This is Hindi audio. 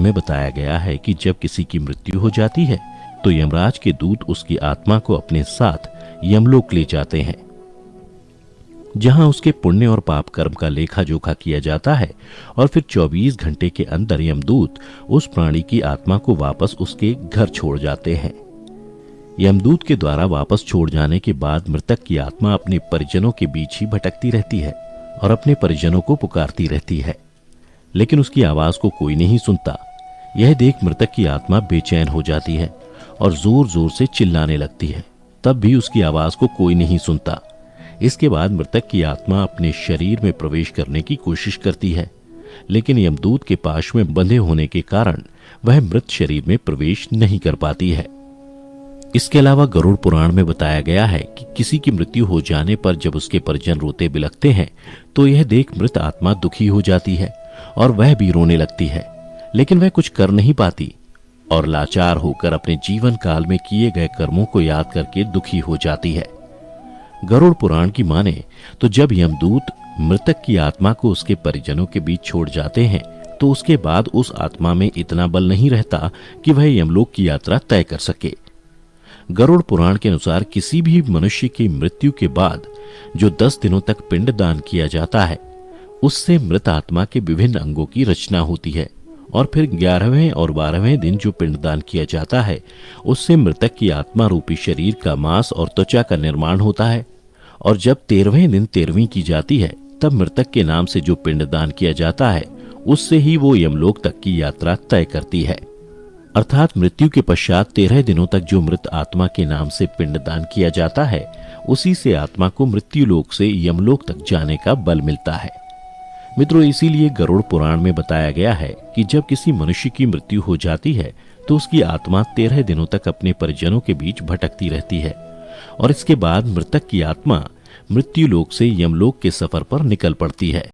में बताया गया है कि जब किसी की मृत्यु हो जाती है तो यमराज के दूत उसकी आत्मा को अपने साथ यमलोक ले जाते हैं, जहां उसके पुण्य और पाप कर्म का लेखा जोखा किया जाता है और फिर 24 घंटे के अंदर यमदूत उस प्राणी की आत्मा को वापस उसके घर छोड़ जाते हैं। यमदूत के द्वारा वापस छोड़ जाने के बाद मृतक की आत्मा अपने परिजनों के बीच ही भटकती रहती है और अपने परिजनों को पुकारती रहती है, लेकिन उसकी आवाज को कोई नहीं सुनता। यह देख मृतक की आत्मा बेचैन हो जाती है और जोर जोर से चिल्लाने लगती है, तब भी उसकी आवाज को कोई नहीं सुनता। इसके बाद मृतक की आत्मा अपने शरीर में प्रवेश करने की कोशिश करती है, लेकिन यमदूत के पाश में बंधे होने के कारण वह मृत शरीर में प्रवेश नहीं कर पाती है। इसके अलावा गरुड़ पुराण में बताया गया है कि किसी की मृत्यु हो जाने पर जब उसके परिजन रोते बिलखते हैं तो यह देख मृत आत्मा दुखी हो जाती है और वह भी रोने लगती है, लेकिन वह कुछ कर नहीं पाती और लाचार होकर अपने जीवन काल में किए गए कर्मों को याद करके दुखी हो जाती है। गरुड़ पुराण की माने तो जब यमदूत मृतक की आत्मा को उसके परिजनों के बीच छोड़ जाते हैं तो उसके बाद उस आत्मा में इतना बल नहीं रहता कि वह यमलोक की यात्रा तय कर सके। गरुड़ पुराण के अनुसार किसी भी मनुष्य की मृत्यु के बाद जो 10 दिनों तक पिंडदान किया जाता है उससे मृत आत्मा के विभिन्न अंगों की रचना होती है और फिर 11वें और 12वें दिन जो पिंडदान किया जाता है उससे मृतक की आत्मा रूपी शरीर का मांस और त्वचा का निर्माण होता है और जब 13वें दिन 13वीं की जाती है तब मृतक के नाम से जो पिंडदान किया जाता है उससे ही वो यमलोक तक की यात्रा तय करती है। अर्थात मृत्यु के पश्चात 13 दिनों तक जो मृत आत्मा के नाम से पिंडदान किया जाता है उसी से आत्मा को मृत्यु लोक से यमलोक तक जाने का बल मिलता है। मित्रों, इसीलिए गरुड़ पुराण में बताया गया है कि जब किसी मनुष्य की मृत्यु हो जाती है तो उसकी आत्मा 13 दिनों तक अपने परिजनों के बीच भटकती रहती है और इसके बाद मृतक की आत्मा मृत्यु लोक से यमलोक के सफर पर निकल पड़ती है।